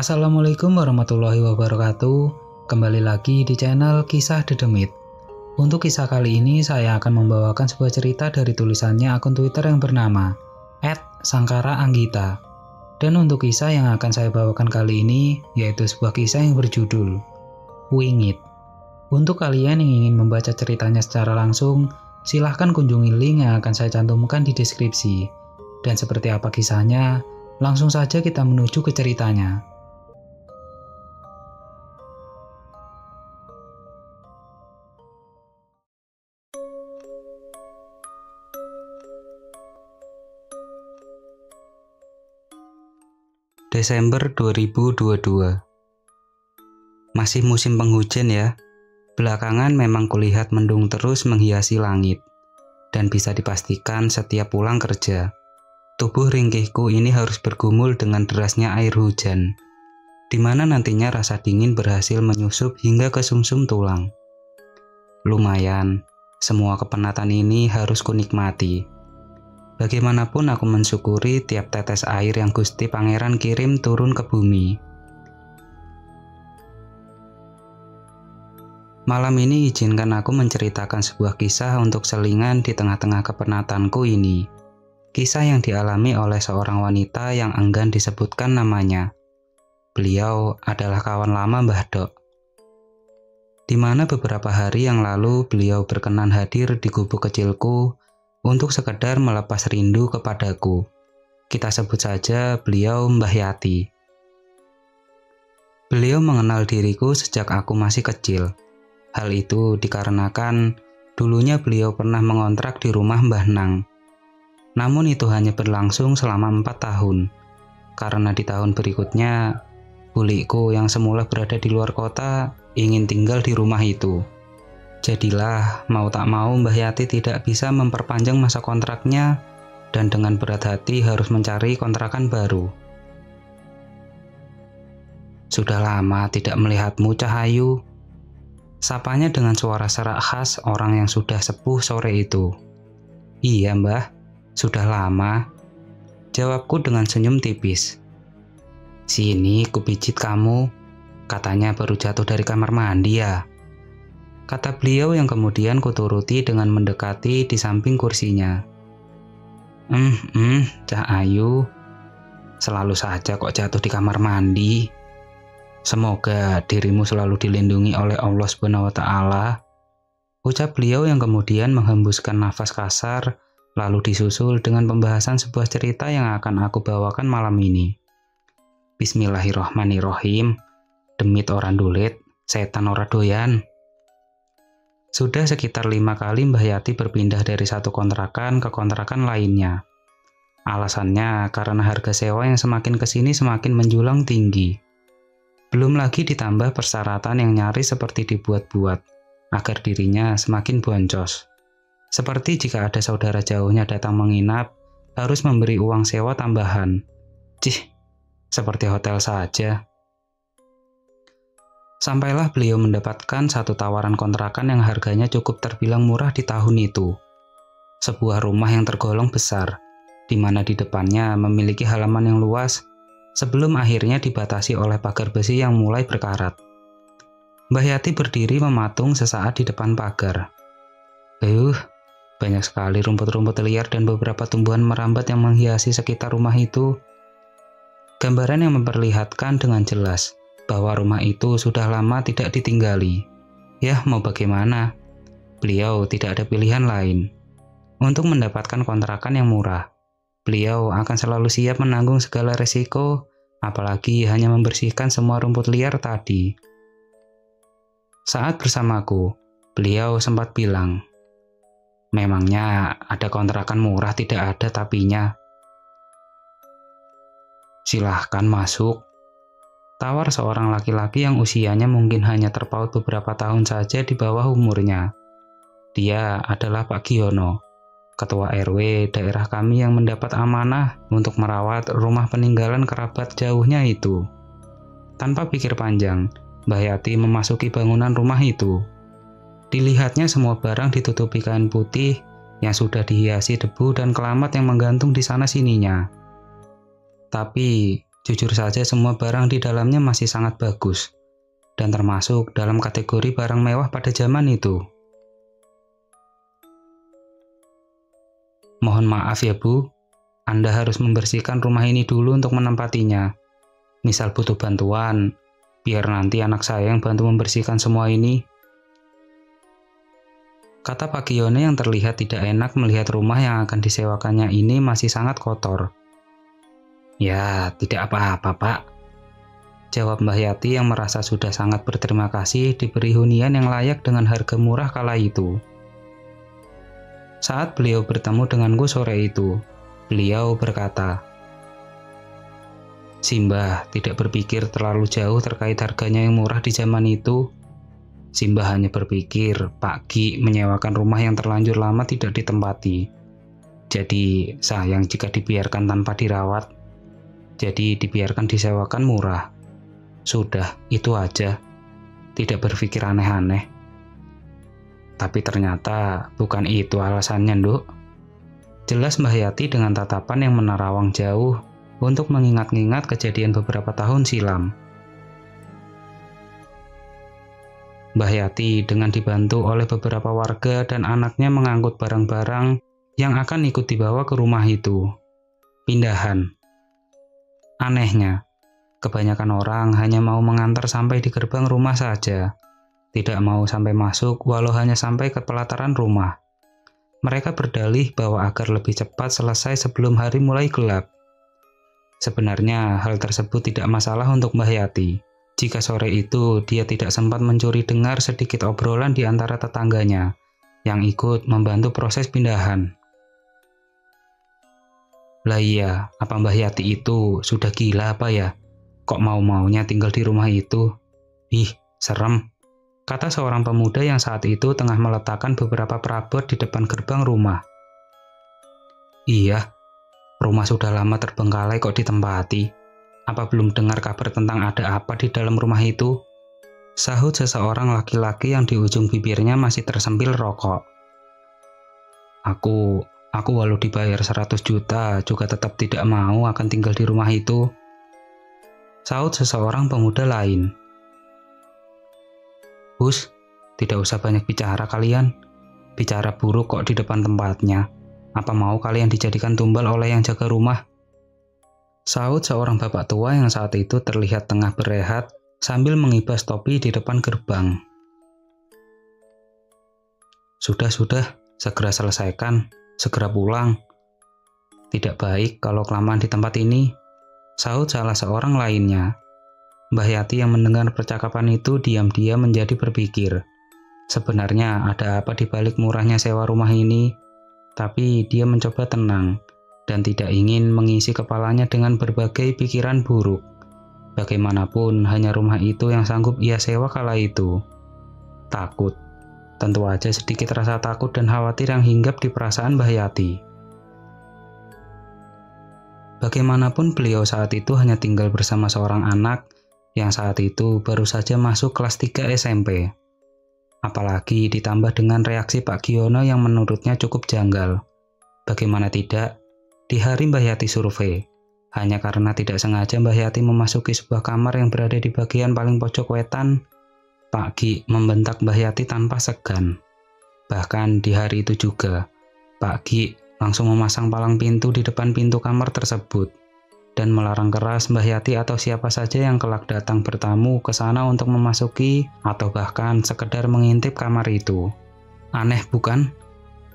Assalamualaikum warahmatullahi wabarakatuh. Kembali lagi di channel Kisah Dedemit. Untuk kisah kali ini saya akan membawakan sebuah cerita dari tulisannya akun Twitter yang bernama @sangkaraanggita. Dan untuk kisah yang akan saya bawakan kali ini yaitu sebuah kisah yang berjudul Wingit. Untuk kalian yang ingin membaca ceritanya secara langsung, silahkan kunjungi link yang akan saya cantumkan di deskripsi. Dan seperti apa kisahnya, langsung saja kita menuju ke ceritanya. Desember 2022. Masih musim penghujan ya. Belakangan memang kulihat mendung terus menghiasi langit. Dan bisa dipastikan setiap pulang kerja, tubuh ringkihku ini harus bergumul dengan derasnya air hujan, di mana nantinya rasa dingin berhasil menyusup hingga ke sumsum tulang. Lumayan, semua kepenatan ini harus kunikmati. Bagaimanapun aku mensyukuri tiap tetes air yang Gusti Pangeran kirim turun ke bumi. Malam ini izinkan aku menceritakan sebuah kisah untuk selingan di tengah-tengah kepenatanku ini. Kisah yang dialami oleh seorang wanita yang enggan disebutkan namanya. Beliau adalah kawan lama Mbah Dok. Di mana beberapa hari yang lalu beliau berkenan hadir di gubuk kecilku untuk sekedar melepas rindu kepadaku. Kita sebut saja beliau Mbah Yati. Beliau mengenal diriku sejak aku masih kecil. Hal itu dikarenakan dulunya beliau pernah mengontrak di rumah Mbah Nang. Namun itu hanya berlangsung selama 4 tahun. Karena di tahun berikutnya, bulikku yang semula berada di luar kota ingin tinggal di rumah itu. Jadilah, mau tak mau Mbah Yati tidak bisa memperpanjang masa kontraknya dan dengan berat hati harus mencari kontrakan baru. Sudah lama tidak melihatmu, Cahayu. Sapanya dengan suara serak khas orang yang sudah sepuh sore itu. Iya Mbah, sudah lama. Jawabku dengan senyum tipis. Sini, kupijit kamu. Katanya baru jatuh dari kamar mandi ya. Kata beliau yang kemudian kuturuti dengan mendekati di samping kursinya. Cah Ayu. Selalu saja kok jatuh di kamar mandi. Semoga dirimu selalu dilindungi oleh Allah SWT. Ucap beliau yang kemudian menghembuskan nafas kasar, lalu disusul dengan pembahasan sebuah cerita yang akan aku bawakan malam ini. Bismillahirrohmanirrohim. Demit ora ndulit, setan ora doyan. Sudah sekitar 5 kali Mbah Yati berpindah dari satu kontrakan ke kontrakan lainnya. Alasannya karena harga sewa yang semakin kesini semakin menjulang tinggi. Belum lagi ditambah persyaratan yang nyaris seperti dibuat-buat, agar dirinya semakin boncos. Seperti jika ada saudara jauhnya datang menginap, harus memberi uang sewa tambahan. Cih, seperti hotel saja. Sampailah beliau mendapatkan satu tawaran kontrakan yang harganya cukup terbilang murah di tahun itu. Sebuah rumah yang tergolong besar, di mana di depannya memiliki halaman yang luas, sebelum akhirnya dibatasi oleh pagar besi yang mulai berkarat. Mbah Yati berdiri mematung sesaat di depan pagar. Banyak sekali rumput-rumput liar dan beberapa tumbuhan merambat yang menghiasi sekitar rumah itu. Gambaran yang memperlihatkan dengan jelas bahwa rumah itu sudah lama tidak ditinggali. Yah, mau bagaimana? Beliau tidak ada pilihan lain. Untuk mendapatkan kontrakan yang murah, beliau akan selalu siap menanggung segala resiko, apalagi hanya membersihkan semua rumput liar tadi. Saat bersamaku, beliau sempat bilang, memangnya ada kontrakan murah tidak ada tapinya. Silahkan masuk. Tawar seorang laki-laki yang usianya mungkin hanya terpaut beberapa tahun saja di bawah umurnya. Dia adalah Pak Giono, ketua RW daerah kami yang mendapat amanah untuk merawat rumah peninggalan kerabat jauhnya itu. Tanpa pikir panjang, Mbah Yati memasuki bangunan rumah itu. Dilihatnya semua barang ditutupi kain putih yang sudah dihiasi debu dan kelamat yang menggantung di sana-sininya. Tapi Jujur saja semua barang di dalamnya masih sangat bagus, dan termasuk dalam kategori barang mewah pada zaman itu. Mohon maaf ya Bu, Anda harus membersihkan rumah ini dulu untuk menempatinya. Misal butuh bantuan, biar nanti anak saya yang bantu membersihkan semua ini. Kata Pak Giono yang terlihat tidak enak melihat rumah yang akan disewakannya ini masih sangat kotor. Ya, tidak apa-apa Pak, jawab Mbah Yati yang merasa sudah sangat berterima kasih diberi hunian yang layak dengan harga murah kala itu. Saat beliau bertemu denganku sore itu, beliau berkata, "Si Mbah tidak berpikir terlalu jauh terkait harganya yang murah di zaman itu. Si Mbah hanya berpikir Pak Gi menyewakan rumah yang terlanjur lama tidak ditempati. Jadi sayang jika dibiarkan tanpa dirawat. Jadi dibiarkan disewakan murah. Sudah, itu aja. Tidak berpikir aneh-aneh." Tapi ternyata bukan itu alasannya, Nduk. Jelas Mbah Yati dengan tatapan yang menerawang jauh untuk mengingat-ingat kejadian beberapa tahun silam. Mbah Yati dengan dibantu oleh beberapa warga dan anaknya mengangkut barang-barang yang akan ikut dibawa ke rumah itu. Pindahan. Anehnya, kebanyakan orang hanya mau mengantar sampai di gerbang rumah saja. Tidak mau sampai masuk walau hanya sampai ke pelataran rumah. Mereka berdalih bahwa agar lebih cepat selesai sebelum hari mulai gelap. Sebenarnya hal tersebut tidak masalah untuk Mbah Yati. Jika sore itu dia tidak sempat mencuri dengar sedikit obrolan di antara tetangganya yang ikut membantu proses pindahan. Lah iya, apa Mbah Yati itu sudah gila apa ya? Kok mau-maunya tinggal di rumah itu? Ih, serem, kata seorang pemuda yang saat itu tengah meletakkan beberapa perabot di depan gerbang rumah. Iya, rumah sudah lama terbengkalai kok ditempati. Apa belum dengar kabar tentang ada apa di dalam rumah itu? Sahut seseorang laki-laki yang di ujung bibirnya masih tersempil rokok. Aku walau dibayar 100 juta juga tetap tidak mau akan tinggal di rumah itu. Sahut seseorang pemuda lain. Hus, tidak usah banyak bicara kalian. Bicara buruk kok di depan tempatnya. Apa mau kalian dijadikan tumbal oleh yang jaga rumah? Sahut seorang bapak tua yang saat itu terlihat tengah berehat sambil mengibas topi di depan gerbang. Sudah, segera selesaikan. Segera pulang. Tidak baik kalau kelamaan di tempat ini, sahut salah seorang lainnya. Mbah Yati yang mendengar percakapan itu diam-diam menjadi berpikir. Sebenarnya ada apa di balik murahnya sewa rumah ini? Tapi dia mencoba tenang dan tidak ingin mengisi kepalanya dengan berbagai pikiran buruk. Bagaimanapun hanya rumah itu yang sanggup ia sewa kala itu. Takut. Tentu aja sedikit rasa takut dan khawatir yang hinggap di perasaan Mbah Yati. Bagaimanapun beliau saat itu hanya tinggal bersama seorang anak yang saat itu baru saja masuk kelas 3 SMP. Apalagi ditambah dengan reaksi Pak Giono yang menurutnya cukup janggal. Bagaimana tidak, di hari Mbah Yati survei, hanya karena tidak sengaja Mbah Yati memasuki sebuah kamar yang berada di bagian paling pojok wetan, Pak Gi membentak Mbah Yati tanpa segan. Bahkan di hari itu juga, Pak Gi langsung memasang palang pintu di depan pintu kamar tersebut dan melarang keras Mbah Yati atau siapa saja yang kelak datang bertamu ke sana untuk memasuki atau bahkan sekedar mengintip kamar itu. Aneh bukan?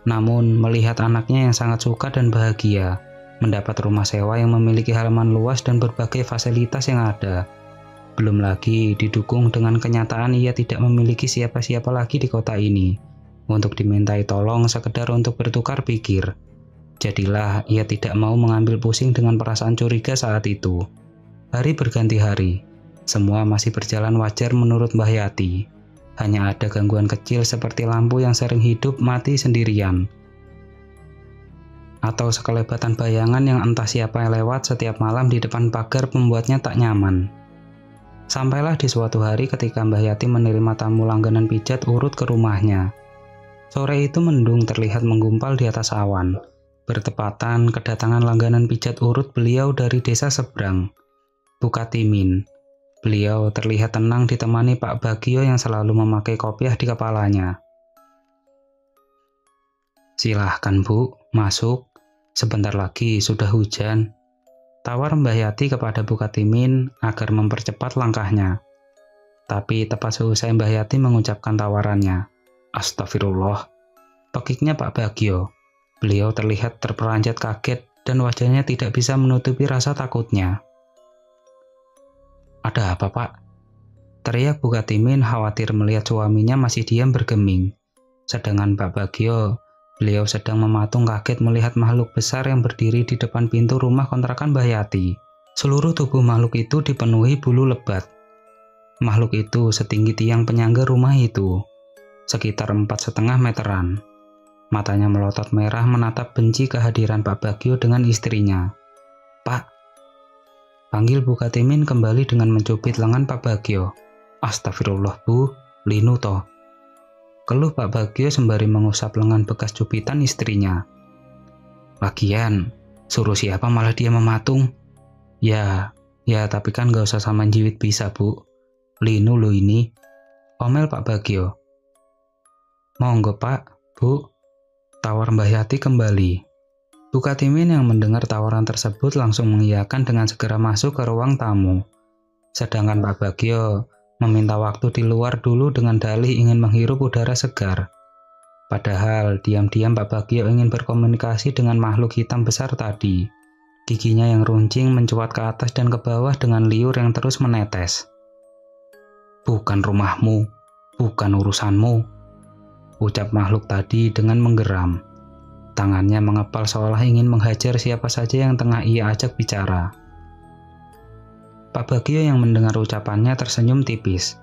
Namun melihat anaknya yang sangat suka dan bahagia mendapat rumah sewa yang memiliki halaman luas dan berbagai fasilitas yang ada. Belum lagi didukung dengan kenyataan ia tidak memiliki siapa-siapa lagi di kota ini untuk dimintai tolong sekedar untuk bertukar pikir. Jadilah ia tidak mau mengambil pusing dengan perasaan curiga saat itu. Hari berganti hari, semua masih berjalan wajar menurut Mbah Yati. Hanya ada gangguan kecil seperti lampu yang sering hidup mati sendirian. Atau sekelebatan bayangan yang entah siapa yang lewat setiap malam di depan pagar membuatnya tak nyaman. Sampailah di suatu hari ketika Mbah Yati menerima tamu langganan pijat urut ke rumahnya. Sore itu mendung terlihat menggumpal di atas awan. Bertepatan kedatangan langganan pijat urut beliau dari desa seberang. Bu Katimin. Beliau terlihat tenang ditemani Pak Bagio yang selalu memakai kopiah di kepalanya. "Silahkan Bu, masuk. Sebentar lagi sudah hujan," tawar Mbah Yati kepada Bu Katimin agar mempercepat langkahnya. Tapi tepat seusai Mbah Yati mengucapkan tawarannya, "Astagfirullah," pekiknya Pak Bagio. Beliau terlihat terperanjat kaget dan wajahnya tidak bisa menutupi rasa takutnya. "Ada apa, Pak?" teriak Bu Katimin khawatir melihat suaminya masih diam bergeming. Sedangkan Pak Bagio, beliau sedang mematung kaget melihat makhluk besar yang berdiri di depan pintu rumah kontrakan Mbah Yati. Seluruh tubuh makhluk itu dipenuhi bulu lebat. Makhluk itu setinggi tiang penyangga rumah itu, sekitar 4,5 meteran. Matanya melotot merah menatap benci kehadiran Pak Bagio dengan istrinya. "Pak," panggil Bu Katimin kembali dengan mencubit lengan Pak Bagio. "Astagfirullah Bu, linu toh," keluh Pak Bagio sembari mengusap lengan bekas cubitan istrinya. "Lagian, suruh siapa malah dia mematung?" Ya tapi kan gak usah sama jiwit bisa Bu. Linu lo ini," omel Pak Bagio. "Monggo Pak, Bu," tawar Mbah Yati kembali. Bu Katimin yang mendengar tawaran tersebut langsung mengiyakan dengan segera masuk ke ruang tamu. Sedangkan Pak Bagio meminta waktu di luar dulu dengan dalih ingin menghirup udara segar. Padahal diam-diam Pak Bagio ingin berkomunikasi dengan makhluk hitam besar tadi. Giginya yang runcing mencuat ke atas dan ke bawah dengan liur yang terus menetes. "Bukan rumahmu, bukan urusanmu," ucap makhluk tadi dengan menggeram. Tangannya mengepal seolah ingin menghajar siapa saja yang tengah ia ajak bicara. Pak Bagio yang mendengar ucapannya tersenyum tipis.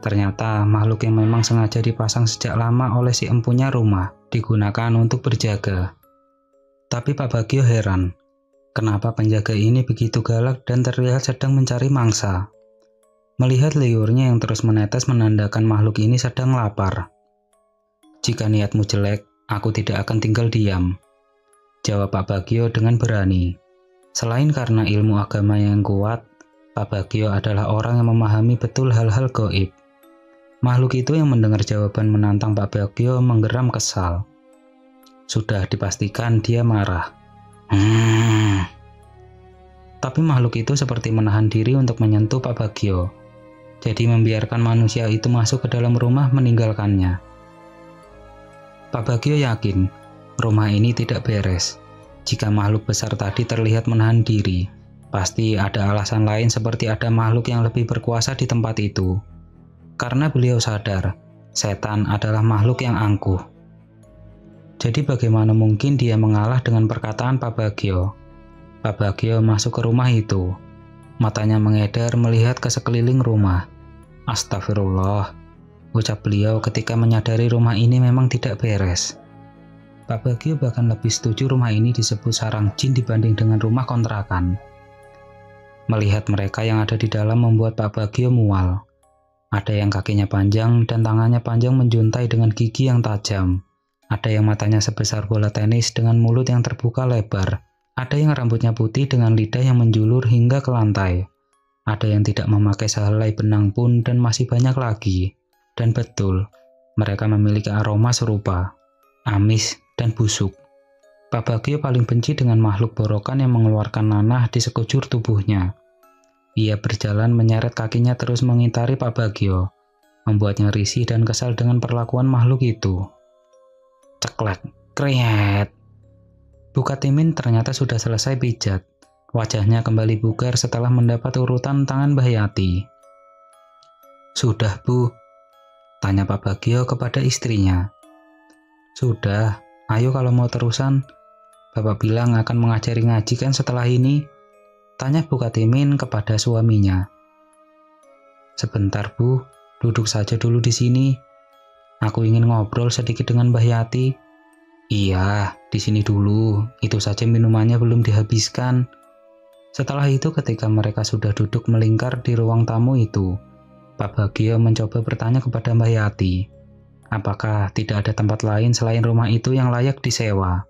Ternyata makhluk yang memang sengaja dipasang sejak lama oleh si empunya rumah digunakan untuk berjaga. Tapi Pak Bagio heran, kenapa penjaga ini begitu galak dan terlihat sedang mencari mangsa. Melihat liurnya yang terus menetes menandakan makhluk ini sedang lapar. "Jika niatmu jelek, aku tidak akan tinggal diam," jawab Pak Bagio dengan berani. Selain karena ilmu agama yang kuat, Pak Bagio adalah orang yang memahami betul hal-hal gaib. Makhluk itu yang mendengar jawaban menantang Pak Bagio menggeram kesal. Sudah dipastikan dia marah. Tapi makhluk itu seperti menahan diri untuk menyentuh Pak Bagio. Jadi membiarkan manusia itu masuk ke dalam rumah meninggalkannya. Pak Bagio yakin rumah ini tidak beres. Jika makhluk besar tadi terlihat menahan diri, pasti ada alasan lain seperti ada makhluk yang lebih berkuasa di tempat itu. Karena beliau sadar, setan adalah makhluk yang angkuh. Jadi bagaimana mungkin dia mengalah dengan perkataan Pak Bagio? Pak Bagio masuk ke rumah itu. Matanya mengedar melihat ke sekeliling rumah. "Astagfirullah," ucap beliau ketika menyadari rumah ini memang tidak beres. Pak Bagio bahkan lebih setuju rumah ini disebut sarang jin dibanding dengan rumah kontrakan. Melihat mereka yang ada di dalam membuat Pak Bagio mual. Ada yang kakinya panjang dan tangannya panjang menjuntai dengan gigi yang tajam. Ada yang matanya sebesar bola tenis dengan mulut yang terbuka lebar. Ada yang rambutnya putih dengan lidah yang menjulur hingga ke lantai. Ada yang tidak memakai sehelai benang pun dan masih banyak lagi. Dan betul, mereka memiliki aroma serupa, amis dan busuk. Pak Bagio paling benci dengan makhluk borokan yang mengeluarkan nanah di sekujur tubuhnya. Ia berjalan menyeret kakinya terus mengitari Pak Bagio, membuatnya risih dan kesal dengan perlakuan makhluk itu. Ceklek, kriet. Bu Katimin ternyata sudah selesai pijat. Wajahnya kembali bugar setelah mendapat urutan tangan Mbah Yati. "Sudah Bu?" tanya Pak Bagio kepada istrinya. "Sudah, ayo kalau mau terusan. Bapak bilang akan mengajari ngaji kan setelah ini?" tanya Bu Katimin kepada suaminya. "Sebentar Bu, duduk saja dulu di sini. Aku ingin ngobrol sedikit dengan Mbah Yati." "Iya, di sini dulu. Itu saja minumannya belum dihabiskan." Setelah itu ketika mereka sudah duduk melingkar di ruang tamu itu, Pak Bagio mencoba bertanya kepada Mbah Yati, apakah tidak ada tempat lain selain rumah itu yang layak disewa.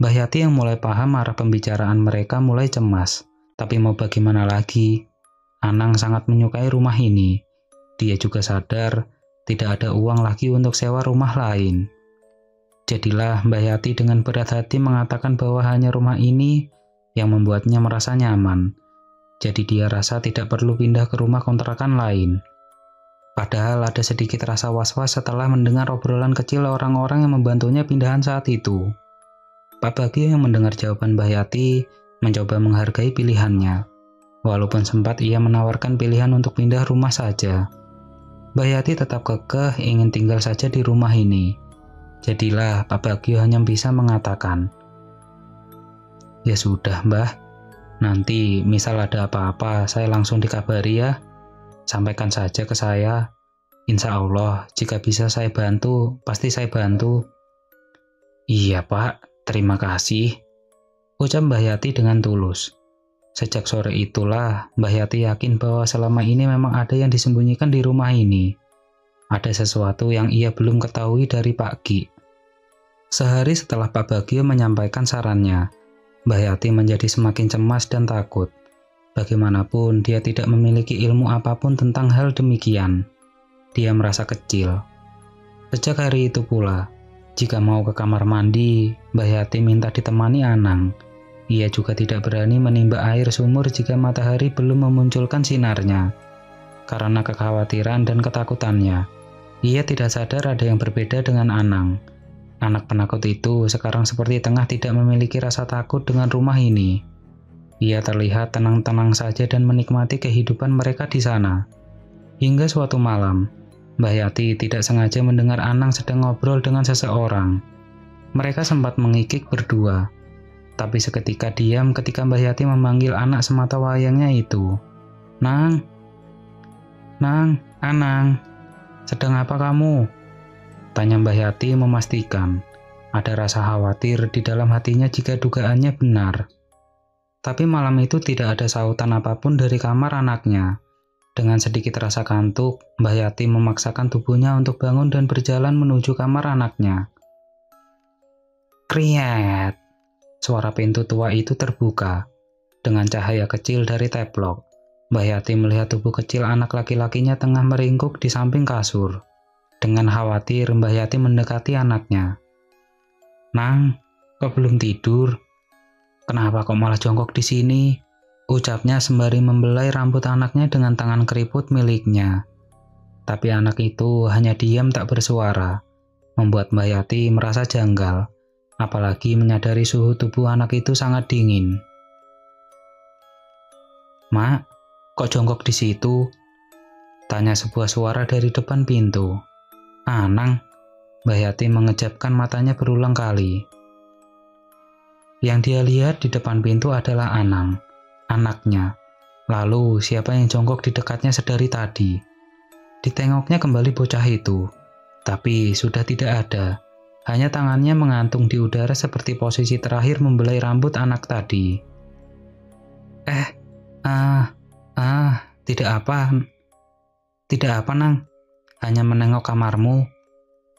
Mbah Yati yang mulai paham arah pembicaraan mereka mulai cemas. Tapi mau bagaimana lagi, Anang sangat menyukai rumah ini. Dia juga sadar tidak ada uang lagi untuk sewa rumah lain. Jadilah Mbah Yati dengan berat hati mengatakan bahwa hanya rumah ini yang membuatnya merasa nyaman. Jadi dia rasa tidak perlu pindah ke rumah kontrakan lain. Padahal ada sedikit rasa was-was setelah mendengar obrolan kecil orang-orang yang membantunya pindahan saat itu. Pak Bagio yang mendengar jawaban Mbah Yati mencoba menghargai pilihannya. Walaupun sempat ia menawarkan pilihan untuk pindah rumah saja. Mbah Yati tetap kekeh ingin tinggal saja di rumah ini. Jadilah Pak Bagio hanya bisa mengatakan, "Ya sudah Mbah, nanti misal ada apa-apa saya langsung dikabari ya. Sampaikan saja ke saya. Insya Allah jika bisa saya bantu, pasti saya bantu." "Iya Pak, terima kasih," ucap Mbah Yati dengan tulus. Sejak sore itulah Mbah Yati yakin bahwa selama ini memang ada yang disembunyikan di rumah ini. Ada sesuatu yang ia belum ketahui dari Pak Ki. Sehari setelah Pak Bagio menyampaikan sarannya, Mbah Yati menjadi semakin cemas dan takut. Bagaimanapun dia tidak memiliki ilmu apapun tentang hal demikian. Dia merasa kecil. Sejak hari itu pula, jika mau ke kamar mandi, Mbah Yati minta ditemani Anang. Ia juga tidak berani menimba air sumur jika matahari belum memunculkan sinarnya. Karena kekhawatiran dan ketakutannya, ia tidak sadar ada yang berbeda dengan Anang. Anak penakut itu sekarang seperti tengah tidak memiliki rasa takut dengan rumah ini. Ia terlihat tenang-tenang saja dan menikmati kehidupan mereka di sana. Hingga suatu malam, Mbah Yati tidak sengaja mendengar Anang sedang ngobrol dengan seseorang. Mereka sempat mengikik berdua. Tapi seketika diam ketika Mbah Yati memanggil anak semata wayangnya itu. "Nang, Nang, Anang, sedang apa kamu?" tanya Mbah Yati memastikan. Ada rasa khawatir di dalam hatinya jika dugaannya benar. Tapi malam itu tidak ada sautan apapun dari kamar anaknya. Dengan sedikit rasa kantuk, Mbah Yati memaksakan tubuhnya untuk bangun dan berjalan menuju kamar anaknya. Kriat! Suara pintu tua itu terbuka. Dengan cahaya kecil dari teplok, Mbah Yati melihat tubuh kecil anak laki-lakinya tengah meringkuk di samping kasur. Dengan khawatir, Mbah Yati mendekati anaknya. "Nang, kok belum tidur? Kenapa kok malah jongkok di sini?" ucapnya sembari membelai rambut anaknya dengan tangan keriput miliknya. Tapi anak itu hanya diam tak bersuara, membuat Mbah Yati merasa janggal, apalagi menyadari suhu tubuh anak itu sangat dingin. "Mak, kok jongkok di situ?" tanya sebuah suara dari depan pintu. "Anang," Mbah Yati mengejapkan matanya berulang kali. Yang dia lihat di depan pintu adalah Anang, anaknya. Lalu siapa yang jongkok di dekatnya sedari tadi? Ditengoknya kembali bocah itu, tapi sudah tidak ada. Hanya tangannya mengantung di udara seperti posisi terakhir membelai rambut anak tadi. Tidak apa, Nang. Hanya menengok kamarmu,"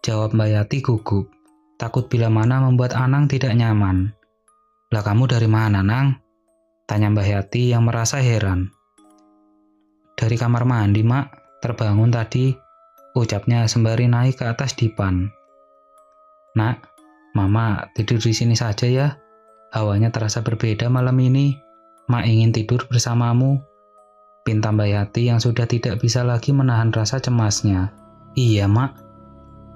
jawab Mbah Yati gugup. Takut bila mana membuat Anang tidak nyaman. "Lah kamu dari mana, Nang?" tanya Mbah Yati yang merasa heran. "Dari kamar mandi, Mak. Terbangun tadi," ucapnya sembari naik ke atas dipan. "Nak, Mama tidur di sini saja ya. Hawanya terasa berbeda malam ini. Mak ingin tidur bersamamu," pinta Mbah Yati yang sudah tidak bisa lagi menahan rasa cemasnya. "Iya, Mak,"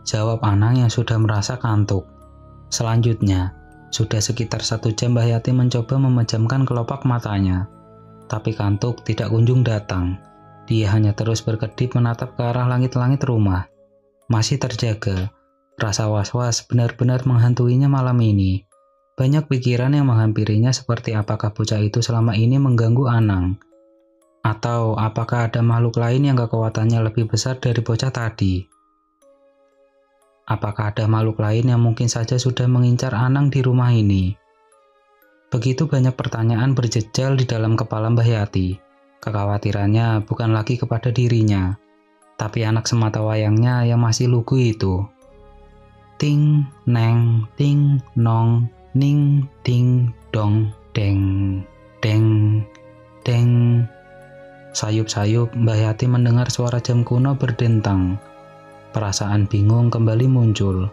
jawab Anang yang sudah merasa kantuk. Selanjutnya, sudah sekitar 1 jam Mbah Yati mencoba memejamkan kelopak matanya. Tapi kantuk tidak kunjung datang. Dia hanya terus berkedip menatap ke arah langit-langit rumah. Masih terjaga. Rasa was-was benar-benar menghantuinya malam ini. Banyak pikiran yang menghampirinya seperti apakah bocah itu selama ini mengganggu Anang. Atau apakah ada makhluk lain yang kekuatannya lebih besar dari bocah tadi? Apakah ada makhluk lain yang mungkin saja sudah mengincar Anang di rumah ini? Begitu banyak pertanyaan berjejal di dalam kepala Mbah Yati. Kekhawatirannya bukan lagi kepada dirinya, tapi anak semata wayangnya yang masih lugu itu. Ting, neng, ting, nong, ning, ting, dong, deng, deng, deng. Sayup-sayup Mbah Yati mendengar suara jam kuno berdentang. Perasaan bingung kembali muncul.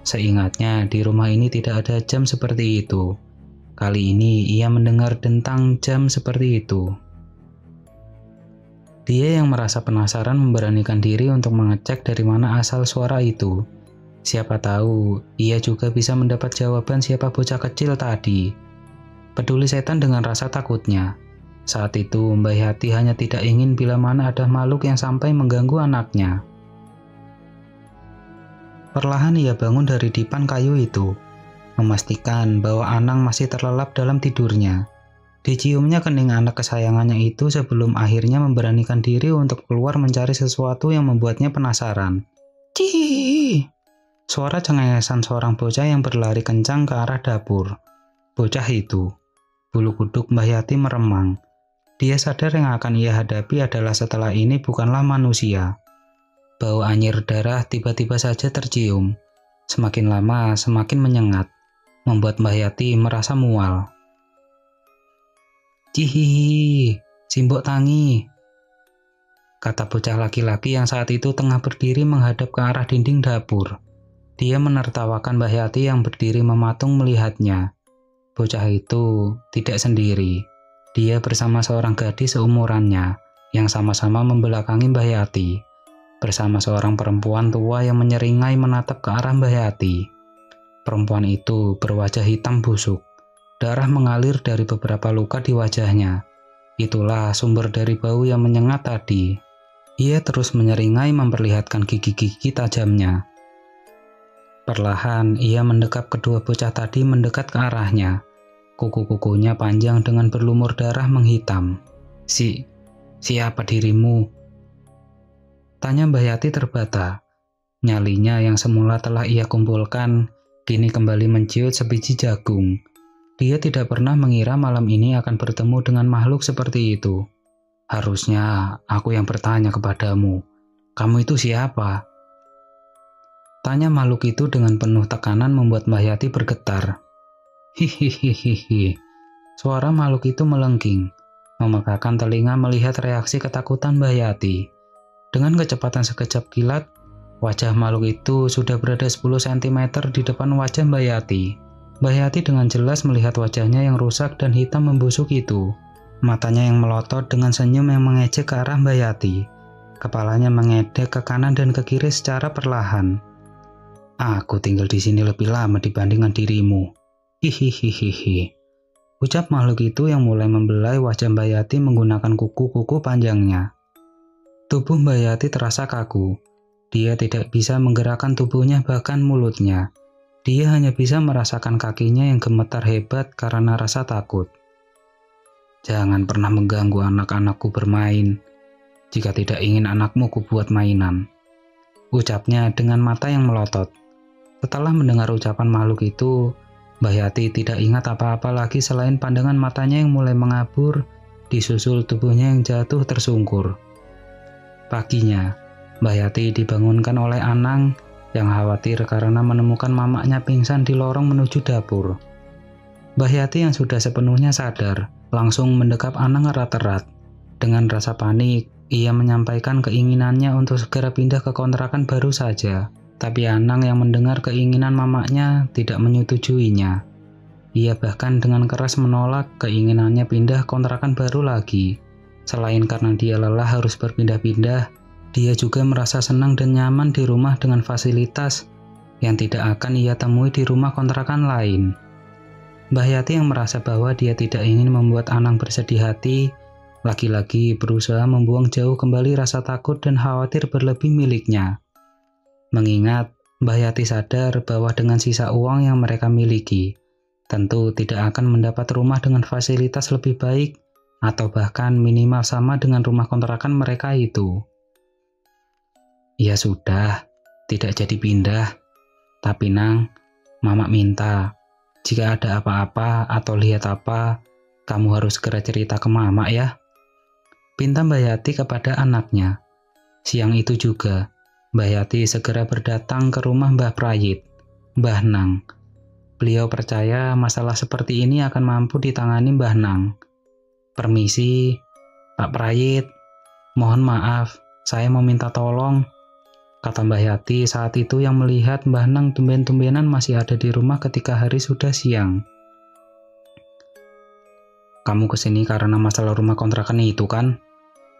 Seingatnya di rumah ini tidak ada jam seperti itu. Kali ini ia mendengar dentang jam seperti itu. Dia yang merasa penasaran memberanikan diri untuk mengecek dari mana asal suara itu. Siapa tahu ia juga bisa mendapat jawaban siapa bocah kecil tadi. Peduli setan dengan rasa takutnya. Saat itu Mbah Yati hanya tidak ingin bila mana ada makhluk yang sampai mengganggu anaknya. Perlahan ia bangun dari dipan kayu itu, memastikan bahwa Anang masih terlelap dalam tidurnya. Diciumnya kening anak kesayangannya itu sebelum akhirnya memberanikan diri untuk keluar mencari sesuatu yang membuatnya penasaran. Cih! Suara cengengesan seorang bocah yang berlari kencang ke arah dapur. Bocah itu, bulu kuduk Mbah Yati meremang. Dia sadar yang akan ia hadapi adalah setelah ini bukanlah manusia. Bau anyir darah tiba-tiba saja tercium. Semakin lama semakin menyengat, membuat Mbah Yati merasa mual. Cihihi, simbok tangi, kata bocah laki-laki yang saat itu tengah berdiri menghadap ke arah dinding dapur. Dia menertawakan Mbah Yati yang berdiri mematung melihatnya. Bocah itu tidak sendiri. Dia bersama seorang gadis seumurannya yang sama-sama membelakangi Mbah Yati, bersama seorang perempuan tua yang menyeringai menatap ke arah Mbah Yati. Perempuan itu berwajah hitam busuk. Darah mengalir dari beberapa luka di wajahnya. Itulah sumber dari bau yang menyengat tadi. Ia terus menyeringai memperlihatkan gigi-gigi tajamnya. Perlahan ia mendekap kedua bocah tadi mendekat ke arahnya. Kuku-kukunya panjang dengan berlumur darah menghitam. Siapa dirimu? Tanya Mbah Yati terbata. Nyalinya yang semula telah ia kumpulkan, kini kembali menciut sebiji jagung. Dia tidak pernah mengira malam ini akan bertemu dengan makhluk seperti itu. Harusnya aku yang bertanya kepadamu. Kamu itu siapa? Tanya makhluk itu dengan penuh tekanan membuat Mbah Yati bergetar. Hihihihihi. Suara makhluk itu melengking, memegahkan telinga melihat reaksi ketakutan Mbah Yati. Dengan kecepatan sekejap kilat, wajah makhluk itu sudah berada 10 cm di depan wajah Mbah Yati. Mbah Yati dengan jelas melihat wajahnya yang rusak dan hitam membusuk itu. Matanya yang melotot dengan senyum yang mengejek ke arah Mbah Yati. Kepalanya mengedek ke kanan dan ke kiri secara perlahan. Aku tinggal di sini lebih lama dibandingkan dirimu. Hihihihihi. Ucap makhluk itu yang mulai membelai wajah Mbah Yati menggunakan kuku-kuku panjangnya. Tubuh Mbah Yati terasa kaku. Dia tidak bisa menggerakkan tubuhnya bahkan mulutnya. Dia hanya bisa merasakan kakinya yang gemetar hebat karena rasa takut. Jangan pernah mengganggu anak-anakku bermain. Jika tidak ingin anakmu kubuat mainan. Ucapnya dengan mata yang melotot. Setelah mendengar ucapan makhluk itu, Mbah Yati tidak ingat apa-apa lagi selain pandangan matanya yang mulai mengabur, disusul tubuhnya yang jatuh tersungkur. Paginya, Mbah Yati dibangunkan oleh Anang yang khawatir karena menemukan mamaknya pingsan di lorong menuju dapur. Mbah Yati yang sudah sepenuhnya sadar, langsung mendekap Anang erat-erat. Dengan rasa panik, ia menyampaikan keinginannya untuk segera pindah ke kontrakan baru saja. Tapi Anang yang mendengar keinginan mamaknya tidak menyetujuinya. Ia bahkan dengan keras menolak keinginannya pindah kontrakan baru lagi. Selain karena dia lelah harus berpindah-pindah, dia juga merasa senang dan nyaman di rumah dengan fasilitas yang tidak akan ia temui di rumah kontrakan lain. Mbah Yati yang merasa bahwa dia tidak ingin membuat Anang bersedih hati, lagi-lagi berusaha membuang jauh kembali rasa takut dan khawatir berlebih miliknya. Mengingat Mbah Yati sadar bahwa dengan sisa uang yang mereka miliki, tentu tidak akan mendapat rumah dengan fasilitas lebih baik atau bahkan minimal sama dengan rumah kontrakan mereka itu. Ya sudah, tidak jadi pindah. Tapi Nang, Mamak minta, jika ada apa-apa atau lihat apa, kamu harus segera cerita ke Mamak ya. Pinta Mbah Yati kepada anaknya. Siang itu juga, Mbah Yati segera berdatang ke rumah Mbah Prayit, Mbah Nang. Beliau percaya masalah seperti ini akan mampu ditangani Mbah Nang. Permisi, Pak Prayit, "Mohon maaf, saya mau minta tolong," kata Mbah Yati saat itu yang melihat Mbah Nang tumben-tumbenan masih ada di rumah ketika hari sudah siang. "Kamu kesini karena masalah rumah kontrakan itu kan?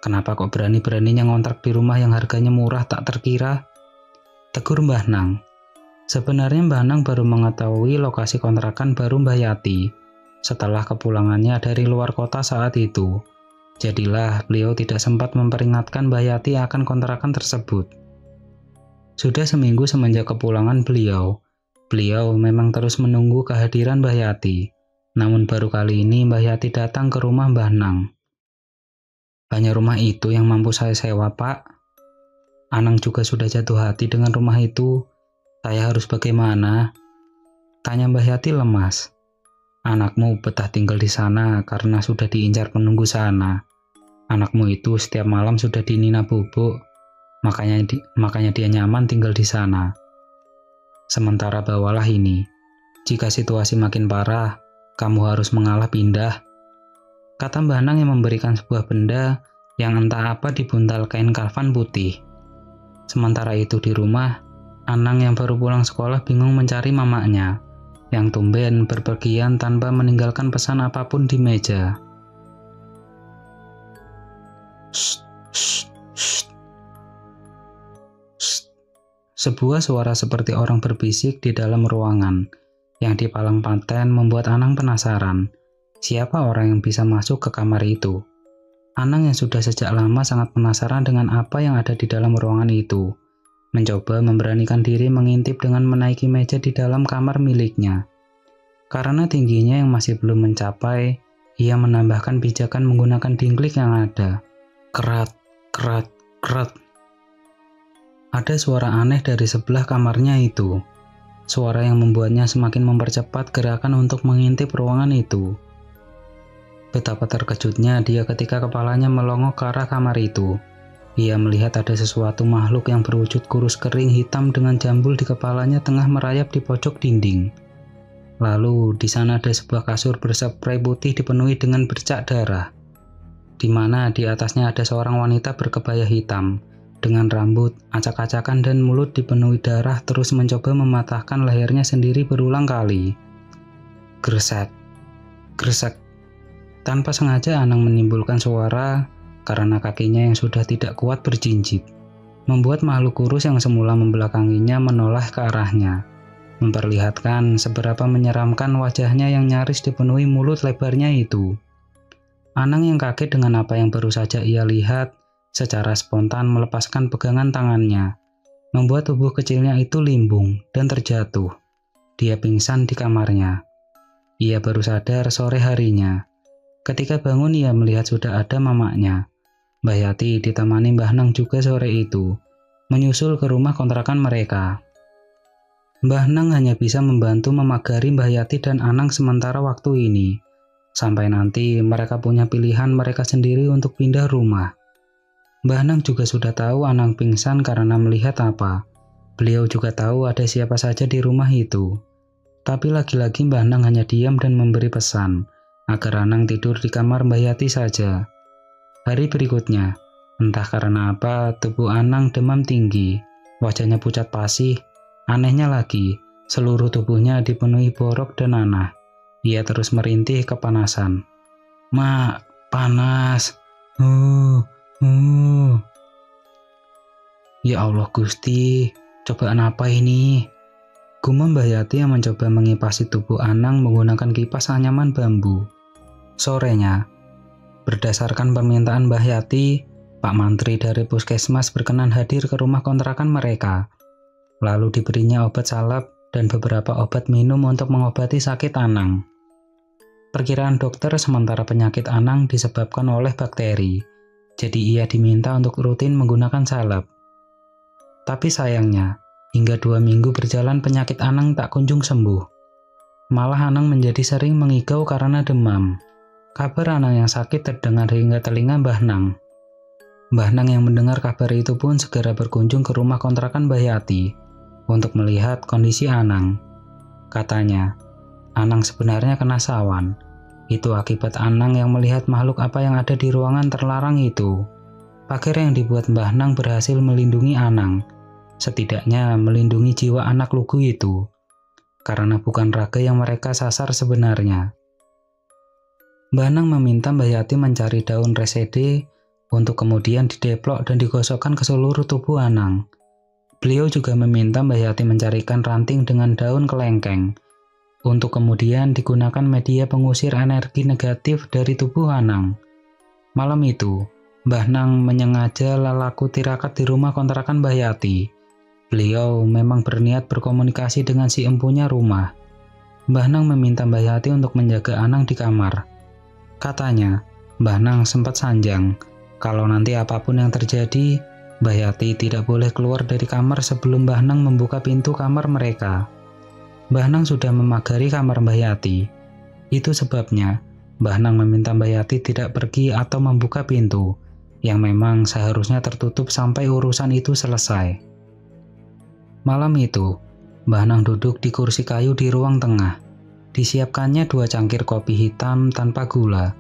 Kenapa kok berani-beraninya ngontrak di rumah yang harganya murah tak terkira?" tegur Mbah Nang. Sebenarnya Mbah Nang baru mengetahui lokasi kontrakan baru Mbah Yati setelah kepulangannya dari luar kota saat itu. Jadilah beliau tidak sempat memperingatkan Mbah Yati akan kontrakan tersebut. Sudah seminggu semenjak kepulangan beliau memang terus menunggu kehadiran Mbah Yati. Namun baru kali ini Mbah Yati datang ke rumah Mbah Nang. "Hanya rumah itu yang mampu saya sewa, Pak. Anang juga sudah jatuh hati dengan rumah itu. Saya harus bagaimana?" tanya Mbah Yati lemas. "Anakmu betah tinggal di sana karena sudah diincar penunggu sana. Anakmu itu setiap malam sudah dinina bubuk, makanya dia nyaman tinggal di sana. Sementara bawalah ini. Jika situasi makin parah, kamu harus mengalah pindah," kata Mbah Nang yang memberikan sebuah benda yang entah apa di buntal kain kafan putih. Sementara itu di rumah, Anang yang baru pulang sekolah bingung mencari mamanya, yang tumben berpergian tanpa meninggalkan pesan apapun di meja. "Shh, shh, shh. Shh." Sebuah suara seperti orang berbisik di dalam ruangan, yang dipalang paten membuat Anang penasaran. Siapa orang yang bisa masuk ke kamar itu? Anang yang sudah sejak lama sangat penasaran dengan apa yang ada di dalam ruangan itu, mencoba memberanikan diri mengintip dengan menaiki meja di dalam kamar miliknya. Karena tingginya yang masih belum mencapai, ia menambahkan pijakan menggunakan dingklik yang ada. Kerat, kerat, kerat. Ada suara aneh dari sebelah kamarnya itu. Suara yang membuatnya semakin mempercepat gerakan untuk mengintip ruangan itu. Betapa terkejutnya dia ketika kepalanya melongo ke arah kamar itu. Ia melihat ada sesuatu makhluk yang berwujud kurus kering hitam dengan jambul di kepalanya tengah merayap di pojok dinding. Lalu di sana ada sebuah kasur berspray putih dipenuhi dengan bercak darah, di mana di atasnya ada seorang wanita berkebaya hitam dengan rambut acak-acakan dan mulut dipenuhi darah terus mencoba mematahkan lehernya sendiri berulang kali. Gresek, gresek. Tanpa sengaja Anang menimbulkan suara karena kakinya yang sudah tidak kuat berjinjit, membuat makhluk kurus yang semula membelakanginya menoleh ke arahnya, memperlihatkan seberapa menyeramkan wajahnya yang nyaris dipenuhi mulut lebarnya itu. Anang yang kaget dengan apa yang baru saja ia lihat, secara spontan melepaskan pegangan tangannya, membuat tubuh kecilnya itu limbung dan terjatuh. Dia pingsan di kamarnya. Ia baru sadar sore harinya. Ketika bangun ia melihat sudah ada mamaknya. Mbah Yati ditemani Mbah Nang juga sore itu, menyusul ke rumah kontrakan mereka. Mbah Nang hanya bisa membantu memagari Mbah Yati dan Anang sementara waktu ini, sampai nanti mereka punya pilihan mereka sendiri untuk pindah rumah. Mbah Nang juga sudah tahu Anang pingsan karena melihat apa. Beliau juga tahu ada siapa saja di rumah itu. Tapi lagi-lagi Mbah Nang hanya diam dan memberi pesan agar Anang tidur di kamar Mbah Yati saja. Hari berikutnya, entah karena apa, tubuh Anang demam tinggi, wajahnya pucat pasih. Anehnya lagi, seluruh tubuhnya dipenuhi borok dan nanah. Ia terus merintih kepanasan. "Mak, panas. Ya Allah Gusti, cobaan apa ini?" gumam Mbah Yati yang mencoba mengipasi tubuh Anang menggunakan kipas anyaman bambu. Sorenya, berdasarkan permintaan Mbah Yati, Pak Mantri dari puskesmas berkenan hadir ke rumah kontrakan mereka. Lalu diberinya obat salep dan beberapa obat minum untuk mengobati sakit Anang. Perkiraan dokter sementara penyakit Anang disebabkan oleh bakteri, jadi ia diminta untuk rutin menggunakan salep. Tapi sayangnya, hingga 2 minggu berjalan penyakit Anang tak kunjung sembuh. Malah Anang menjadi sering mengigau karena demam. Kabar Anang yang sakit terdengar hingga telinga Mbah Nang. Mbah Nang yang mendengar kabar itu pun segera berkunjung ke rumah kontrakan Mbah Yati untuk melihat kondisi Anang. Katanya, Anang sebenarnya kena sawan. Itu akibat Anang yang melihat makhluk apa yang ada di ruangan terlarang itu. Pagar yang dibuat Mbah Nang berhasil melindungi Anang, setidaknya melindungi jiwa anak lugu itu, karena bukan raga yang mereka sasar sebenarnya. Mbah Nang meminta Mbah Yati mencari daun resede untuk kemudian dideplok dan digosokkan ke seluruh tubuh Anang. Beliau juga meminta Mbah Yati mencarikan ranting dengan daun kelengkeng untuk kemudian digunakan media pengusir energi negatif dari tubuh Anang. Malam itu, Mbah Nang menyengaja lalaku tirakat di rumah kontrakan Mbah Yati. Beliau memang berniat berkomunikasi dengan si empunya rumah. Mbah Nang meminta Mbah Yati untuk menjaga Anang di kamar. Katanya, Mbah Nang sempat sanjang, kalau nanti apapun yang terjadi, Mbah Yati tidak boleh keluar dari kamar sebelum Mbah Nang membuka pintu kamar mereka. Mbah Nang sudah memagari kamar Mbah Yati. Itu sebabnya Mbah Nang meminta Mbah Yati tidak pergi atau membuka pintu, yang memang seharusnya tertutup sampai urusan itu selesai. Malam itu, Mbah Nang duduk di kursi kayu di ruang tengah. Disiapkannya 2 cangkir kopi hitam tanpa gula,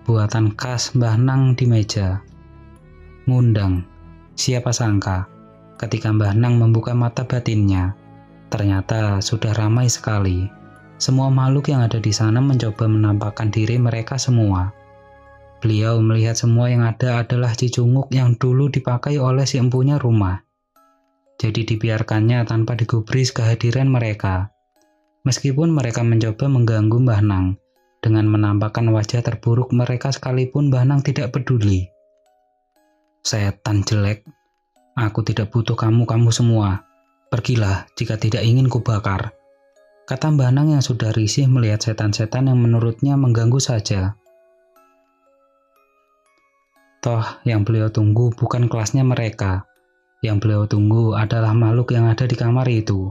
buatan khas Mbah Nang di meja. Ngundang, siapa sangka, ketika Mbah Nang membuka mata batinnya, ternyata sudah ramai sekali. Semua makhluk yang ada di sana mencoba menampakkan diri mereka semua. Beliau melihat semua yang ada adalah cicunguk yang dulu dipakai oleh si empunya rumah. Jadi dibiarkannya tanpa digubris kehadiran mereka. Meskipun mereka mencoba mengganggu Mbah Nang dengan menampakkan wajah terburuk mereka sekalipun, Mbah Nang tidak peduli. Setan jelek, aku tidak butuh kamu semua. Pergilah jika tidak ingin kubakar, kata Mbah Nang yang sudah risih melihat setan-setan yang menurutnya mengganggu saja. Toh, yang beliau tunggu bukan kelasnya mereka. Yang beliau tunggu adalah makhluk yang ada di kamar itu.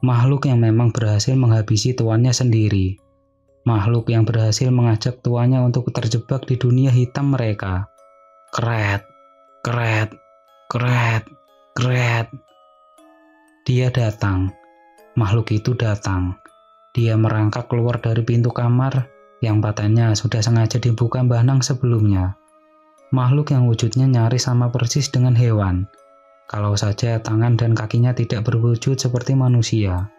Makhluk yang memang berhasil menghabisi tuannya sendiri. Makhluk yang berhasil mengajak tuannya untuk terjebak di dunia hitam mereka. Kret, kret, kret, kret. Dia datang. Makhluk itu datang. Dia merangkak keluar dari pintu kamar yang patahnya sudah sengaja dibuka Mbah Nang sebelumnya. Makhluk yang wujudnya nyaris sama persis dengan hewan, kalau saja tangan dan kakinya tidak berwujud seperti manusia.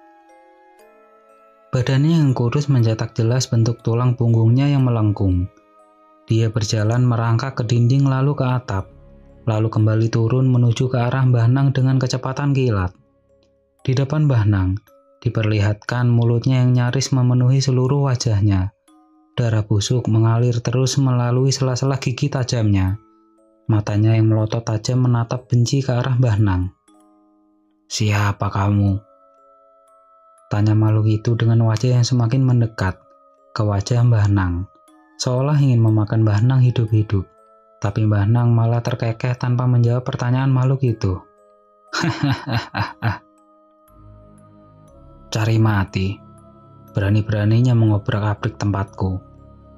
Badannya yang kurus mencetak jelas bentuk tulang punggungnya yang melengkung. Dia berjalan merangkak ke dinding lalu ke atap, lalu kembali turun menuju ke arah Mbah Nang dengan kecepatan kilat. Di depan Mbah Nang, diperlihatkan mulutnya yang nyaris memenuhi seluruh wajahnya. Darah busuk mengalir terus melalui sela-sela gigi tajamnya. Matanya yang melotot tajam menatap benci ke arah Mbah Nang. "Siapa kamu?" tanya makhluk itu dengan wajah yang semakin mendekat ke wajah Mbah Nang, seolah ingin memakan Mbah Nang hidup-hidup. Tapi Mbah Nang malah terkekeh tanpa menjawab pertanyaan makhluk itu. "Cari mati. Berani-beraninya mengobrak-abrik tempatku,"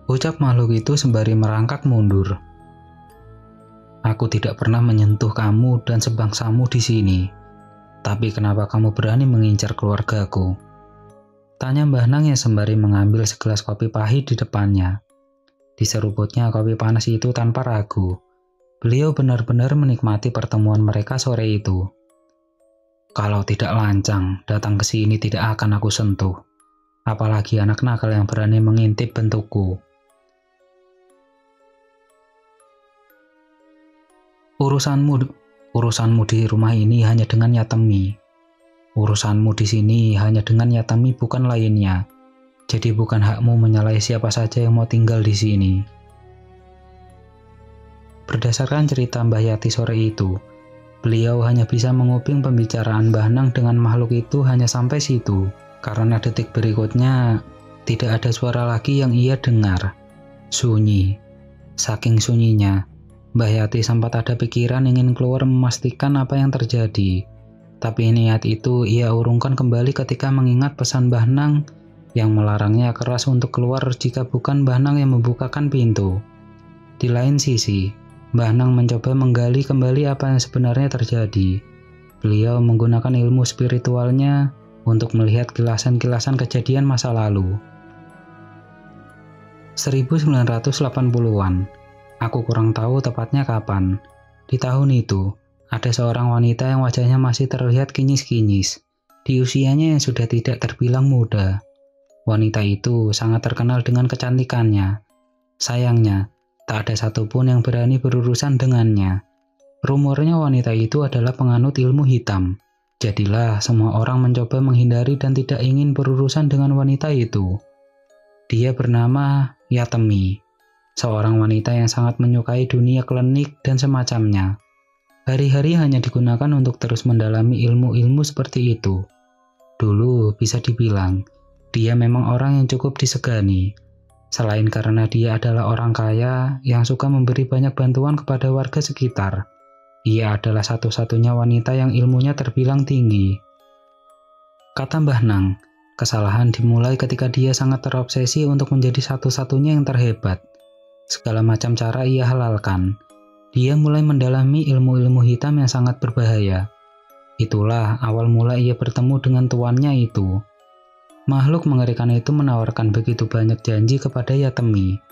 ucap makhluk itu sembari merangkak mundur. "Aku tidak pernah menyentuh kamu dan sebangsamu di sini. Tapi kenapa kamu berani mengincar keluargaku?" tanya Mbah Nang yang sembari mengambil segelas kopi pahit di depannya. Diseruputnya kopi panas itu tanpa ragu. Beliau benar-benar menikmati pertemuan mereka sore itu. "Kalau tidak lancang, datang ke sini tidak akan aku sentuh. Apalagi anak nakal yang berani mengintip bentukku." Urusanmu di rumah ini hanya dengan Yatemi. Urusanmu di sini hanya dengan Yatemi, bukan lainnya. Jadi bukan hakmu menyalahi siapa saja yang mau tinggal di sini. Berdasarkan cerita Mbah Yati sore itu, beliau hanya bisa menguping pembicaraan Mbah Nang dengan makhluk itu hanya sampai situ, karena detik berikutnya tidak ada suara lagi yang ia dengar. Sunyi. Saking sunyinya, Mbah Yati sempat ada pikiran ingin keluar memastikan apa yang terjadi. Tapi niat itu ia urungkan kembali ketika mengingat pesan Mbah Nang yang melarangnya keras untuk keluar jika bukan Mbah Nang yang membukakan pintu. Di lain sisi, Mbah Nang mencoba menggali kembali apa yang sebenarnya terjadi. Beliau menggunakan ilmu spiritualnya untuk melihat kilasan-kilasan kejadian masa lalu. 1980-an. Aku kurang tahu tepatnya kapan, Di tahun itu, ada seorang wanita yang wajahnya masih terlihat kinyis-kinyis, di usianya yang sudah tidak terbilang muda. Wanita itu sangat terkenal dengan kecantikannya. Sayangnya, tak ada satupun yang berani berurusan dengannya. Rumornya wanita itu adalah penganut ilmu hitam. Jadilah semua orang mencoba menghindari dan tidak ingin berurusan dengan wanita itu. Dia bernama Yatemi, seorang wanita yang sangat menyukai dunia klinik dan semacamnya. Hari-hari hanya digunakan untuk terus mendalami ilmu-ilmu seperti itu. Dulu bisa dibilang, dia memang orang yang cukup disegani. Selain karena dia adalah orang kaya yang suka memberi banyak bantuan kepada warga sekitar, ia adalah satu-satunya wanita yang ilmunya terbilang tinggi. Kata Mbah Nang, kesalahan dimulai ketika dia sangat terobsesi untuk menjadi satu-satunya yang terhebat. Segala macam cara ia halalkan. Dia mulai mendalami ilmu-ilmu hitam yang sangat berbahaya. Itulah awal mula ia bertemu dengan tuannya itu. Makhluk mengerikan itu menawarkan begitu banyak janji kepada Yatemi.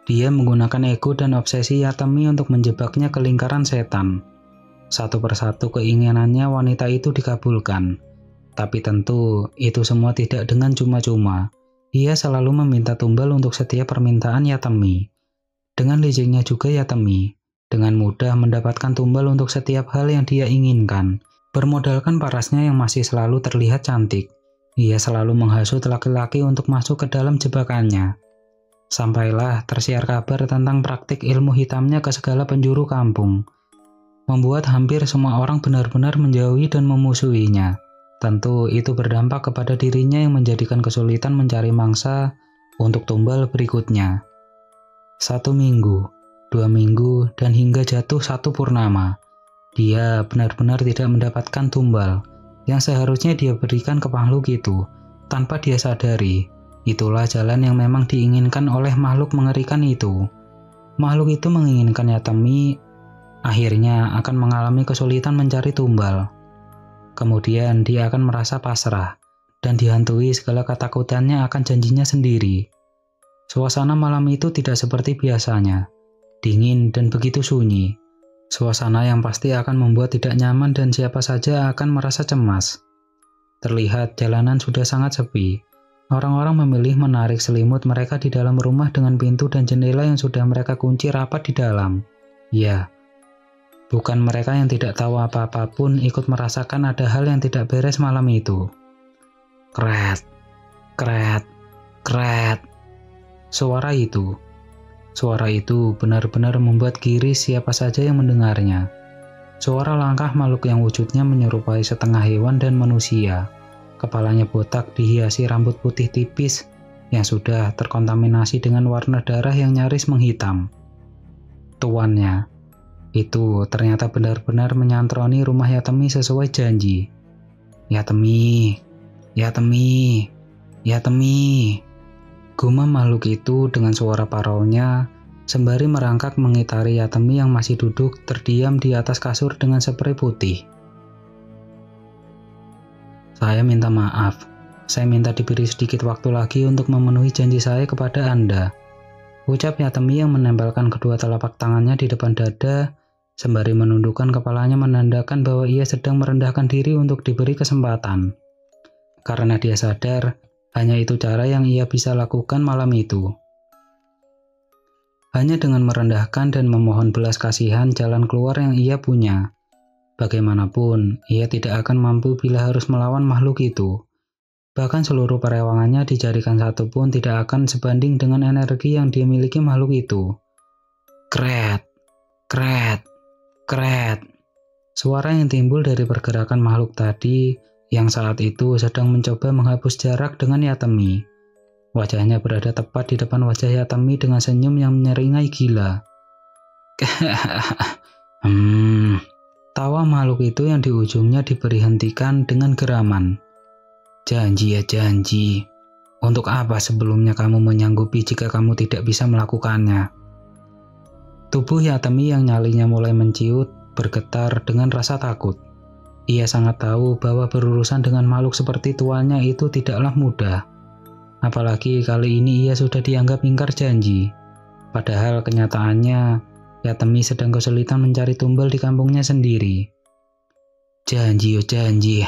Dia menggunakan ego dan obsesi Yatemi untuk menjebaknya ke lingkaran setan. Satu persatu keinginannya wanita itu dikabulkan. Tapi tentu itu semua tidak dengan cuma-cuma. Ia selalu meminta tumbal untuk setiap permintaan Yatemi. Dengan liciknya juga Yatemi dengan mudah mendapatkan tumbal untuk setiap hal yang dia inginkan. Bermodalkan parasnya yang masih selalu terlihat cantik, ia selalu menghasut laki-laki untuk masuk ke dalam jebakannya. Sampailah tersiar kabar tentang praktik ilmu hitamnya ke segala penjuru kampung, membuat hampir semua orang benar-benar menjauhi dan memusuhinya. Tentu itu berdampak kepada dirinya yang menjadikan kesulitan mencari mangsa untuk tumbal berikutnya. 1 minggu, 2 minggu, dan hingga jatuh 1 purnama, dia benar-benar tidak mendapatkan tumbal yang seharusnya dia berikan ke makhluk itu. Tanpa dia sadari, itulah jalan yang memang diinginkan oleh makhluk mengerikan itu. Makhluk itu menginginkan Yatemi akhirnya akan mengalami kesulitan mencari tumbal. Kemudian dia akan merasa pasrah dan dihantui segala ketakutannya akan janjinya sendiri. Suasana malam itu tidak seperti biasanya, dingin dan begitu sunyi. Suasana yang pasti akan membuat tidak nyaman dan siapa saja akan merasa cemas. Terlihat jalanan sudah sangat sepi. Orang-orang memilih menarik selimut mereka di dalam rumah dengan pintu dan jendela yang sudah mereka kunci rapat di dalam. Ya, bukan mereka yang tidak tahu apa-apa pun ikut merasakan ada hal yang tidak beres malam itu. Kret, kret, kret. Suara itu benar-benar membuat giris siapa saja yang mendengarnya. Suara langkah makhluk yang wujudnya menyerupai setengah hewan dan manusia. Kepalanya botak dihiasi rambut putih tipis yang sudah terkontaminasi dengan warna darah yang nyaris menghitam. Tuannya itu ternyata benar-benar menyantroni rumah Yatemi sesuai janji. Yatemi, Yatemi, Yatemi. Gumam makhluk itu dengan suara paraunya sembari merangkak mengitari Yatemi yang masih duduk terdiam di atas kasur dengan spray putih. Saya minta maaf. Saya minta diberi sedikit waktu lagi untuk memenuhi janji saya kepada Anda. Ucap Yatemi yang menempelkan kedua telapak tangannya di depan dada sembari menundukkan kepalanya menandakan bahwa ia sedang merendahkan diri untuk diberi kesempatan. Karena dia sadar hanya itu cara yang ia bisa lakukan malam itu. Hanya dengan merendahkan dan memohon belas kasihan jalan keluar yang ia punya. Bagaimanapun, ia tidak akan mampu bila harus melawan makhluk itu. Bahkan seluruh perewangannya dijadikan satu pun tidak akan sebanding dengan energi yang dia miliki makhluk itu. Kret, kret, kret. Suara yang timbul dari pergerakan makhluk tadi yang saat itu sedang mencoba menghapus jarak dengan Yatemi. Wajahnya berada tepat di depan wajah Yatemi dengan senyum yang menyeringai gila. Tawa makhluk itu yang di ujungnya diberi hentikan dengan geraman. Janji ya janji. Untuk apa sebelumnya kamu menyanggupi jika kamu tidak bisa melakukannya? Tubuh Yatemi yang nyalinya mulai menciut bergetar dengan rasa takut. Ia sangat tahu bahwa berurusan dengan makhluk seperti tuannya itu tidaklah mudah. Apalagi kali ini ia sudah dianggap ingkar janji. Padahal kenyataannya, Yatemi sedang kesulitan mencari tumbal di kampungnya sendiri. Janji, oh janji.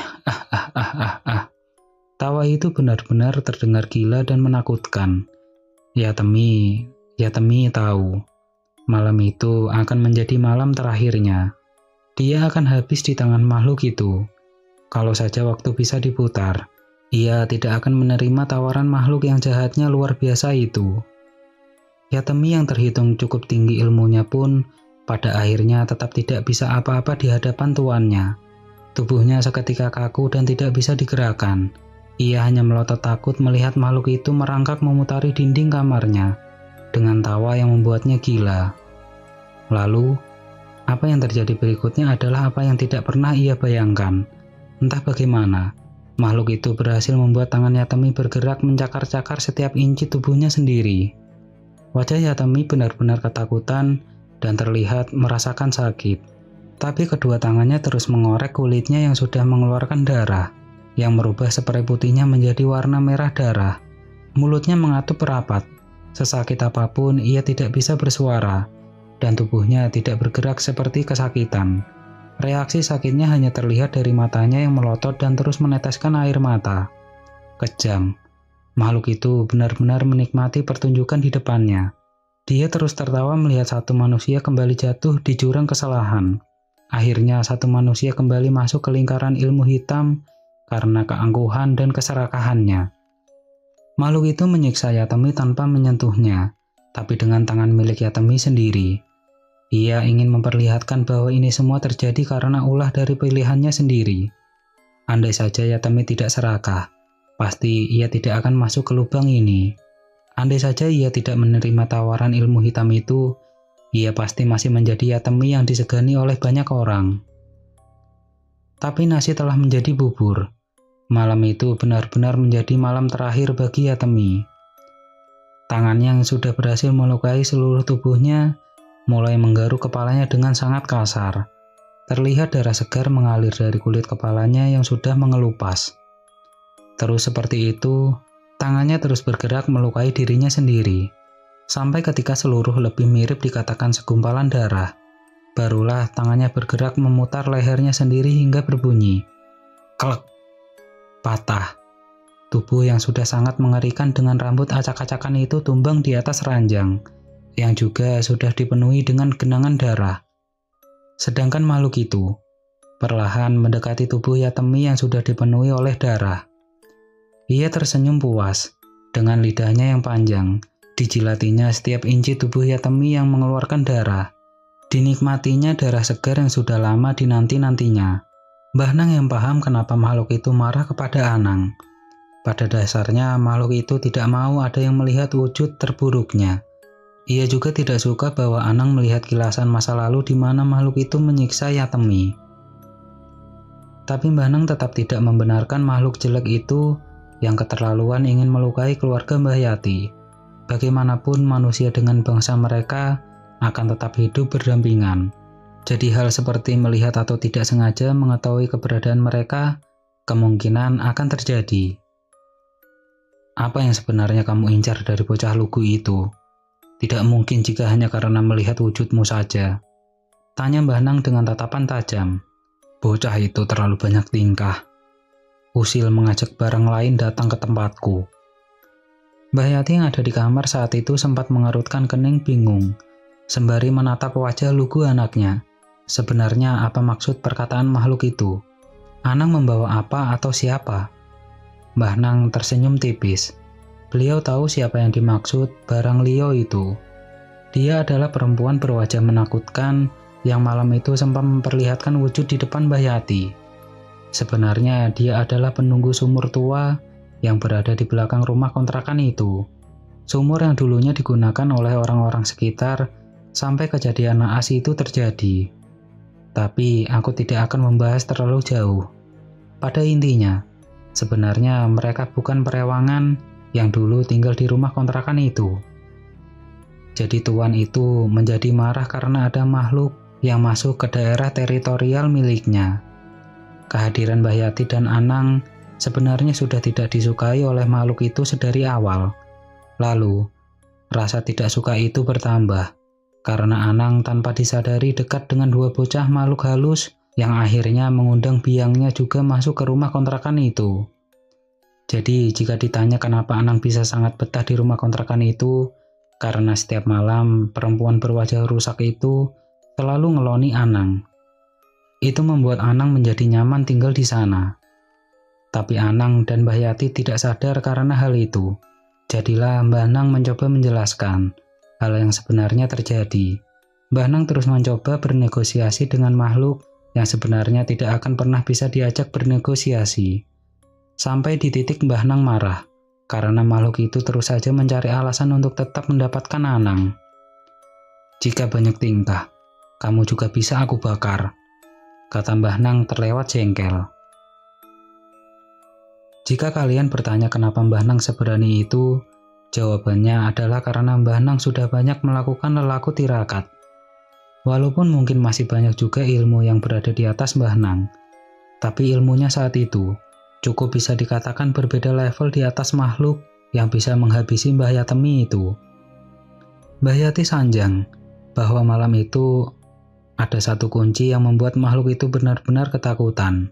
Tawa itu benar-benar terdengar gila dan menakutkan. Yatemi tahu. Malam itu akan menjadi malam terakhirnya. Dia akan habis di tangan makhluk itu. Kalau saja waktu bisa diputar, ia tidak akan menerima tawaran makhluk yang jahatnya luar biasa itu. Yatemi yang terhitung cukup tinggi ilmunya pun, pada akhirnya tetap tidak bisa apa-apa di hadapan tuannya. Tubuhnya seketika kaku dan tidak bisa digerakkan. Ia hanya melotot takut melihat makhluk itu merangkak memutari dinding kamarnya, dengan tawa yang membuatnya gila. Lalu, apa yang terjadi berikutnya adalah apa yang tidak pernah ia bayangkan. Entah bagaimana, makhluk itu berhasil membuat tangan Yatemi bergerak mencakar-cakar setiap inci tubuhnya sendiri. Wajah Yatemi benar-benar ketakutan dan terlihat merasakan sakit. Tapi kedua tangannya terus mengorek kulitnya yang sudah mengeluarkan darah, yang merubah spray putihnya menjadi warna merah darah. Mulutnya mengatup rapat. Sesakit apapun, ia tidak bisa bersuara, dan tubuhnya tidak bergerak seperti kesakitan. Reaksi sakitnya hanya terlihat dari matanya yang melotot dan terus meneteskan air mata. Kejam. Makhluk itu benar-benar menikmati pertunjukan di depannya. Dia terus tertawa melihat satu manusia kembali jatuh di jurang kesalahan. Akhirnya satu manusia kembali masuk ke lingkaran ilmu hitam karena keangkuhan dan keserakahannya. Makhluk itu menyiksa Yatemi tanpa menyentuhnya, tapi dengan tangan milik Yatemi sendiri. Ia ingin memperlihatkan bahwa ini semua terjadi karena ulah dari pilihannya sendiri. Andai saja Yatemi tidak serakah, pasti ia tidak akan masuk ke lubang ini. Andai saja ia tidak menerima tawaran ilmu hitam itu, ia pasti masih menjadi Yatemi yang disegani oleh banyak orang. Tapi nasi telah menjadi bubur. Malam itu benar-benar menjadi malam terakhir bagi Yatemi. Tangan yang sudah berhasil melukai seluruh tubuhnya mulai menggaruk kepalanya dengan sangat kasar. Terlihat darah segar mengalir dari kulit kepalanya yang sudah mengelupas. Terus seperti itu, tangannya terus bergerak melukai dirinya sendiri. Sampai ketika seluruh lebih mirip dikatakan segumpalan darah, barulah tangannya bergerak memutar lehernya sendiri hingga berbunyi. Klek! Patah. Tubuh yang sudah sangat mengerikan dengan rambut acak-acakan itu tumbang di atas ranjang, yang juga sudah dipenuhi dengan genangan darah. Sedangkan makhluk itu perlahan mendekati tubuh Yatemi yang sudah dipenuhi oleh darah. Ia tersenyum puas, dengan lidahnya yang panjang, dijilatinya setiap inci tubuh Yatemi yang mengeluarkan darah. Dinikmatinya darah segar yang sudah lama dinanti-nantinya. Mbah Nang yang paham kenapa makhluk itu marah kepada Anang. Pada dasarnya makhluk itu tidak mau ada yang melihat wujud terburuknya. Ia juga tidak suka bahwa Anang melihat kilasan masa lalu di mana makhluk itu menyiksa Yatemi. Tapi Mbah Nang tetap tidak membenarkan makhluk jelek itu yang keterlaluan ingin melukai keluarga Mbah Yati. Bagaimanapun manusia dengan bangsa mereka akan tetap hidup berdampingan. Jadi hal seperti melihat atau tidak sengaja mengetahui keberadaan mereka kemungkinan akan terjadi. Apa yang sebenarnya kamu incar dari bocah lugu itu? Tidak mungkin jika hanya karena melihat wujudmu saja. Tanya Mbah Nang dengan tatapan tajam. Bocah itu terlalu banyak tingkah. Usil mengajak barang lain datang ke tempatku. Mbah Yati yang ada di kamar saat itu sempat mengerutkan kening bingung, sembari menatap wajah lugu anaknya. Sebenarnya apa maksud perkataan makhluk itu? Anang membawa apa atau siapa? Mbah Nang tersenyum tipis. Beliau tahu siapa yang dimaksud barang Lio itu. Dia adalah perempuan berwajah menakutkan yang malam itu sempat memperlihatkan wujud di depan Mbah Yati. Sebenarnya dia adalah penunggu sumur tua yang berada di belakang rumah kontrakan itu. Sumur yang dulunya digunakan oleh orang-orang sekitar sampai kejadian naas itu terjadi. Tapi aku tidak akan membahas terlalu jauh. Pada intinya, sebenarnya mereka bukan perewangan yang dulu tinggal di rumah kontrakan itu. Jadi tuan itu menjadi marah karena ada makhluk yang masuk ke daerah teritorial miliknya. Kehadiran Mbah Yati dan Anang sebenarnya sudah tidak disukai oleh makhluk itu sedari awal. Lalu, rasa tidak suka itu bertambah. karena Anang tanpa disadari dekat dengan dua bocah makhluk halus yang akhirnya mengundang biangnya juga masuk ke rumah kontrakan itu. Jadi jika ditanya kenapa Anang bisa sangat betah di rumah kontrakan itu, karena setiap malam perempuan berwajah rusak itu selalu ngeloni Anang. Itu membuat Anang menjadi nyaman tinggal di sana. Tapi Anang dan Mbah Yati tidak sadar karena hal itu. Jadilah Mbah Nang mencoba menjelaskan hal yang sebenarnya terjadi. Mbah Nang terus mencoba bernegosiasi dengan makhluk yang sebenarnya tidak akan pernah bisa diajak bernegosiasi. Sampai di titik Mbah Nang marah, karena makhluk itu terus saja mencari alasan untuk tetap mendapatkan Anang. "Jika banyak tingkah, kamu juga bisa aku bakar," kata Mbah Nang terlewat jengkel. Jika kalian bertanya kenapa Mbah Nang seberani itu, jawabannya adalah karena Mbah Nang sudah banyak melakukan lelaku tirakat. Walaupun mungkin masih banyak juga ilmu yang berada di atas Mbah Nang, tapi ilmunya saat itu cukup bisa dikatakan berbeda level di atas makhluk yang bisa menghabisi Mbah Yatemi itu. Mbah Yati sanjang bahwa malam itu ada satu kunci yang membuat makhluk itu benar-benar ketakutan.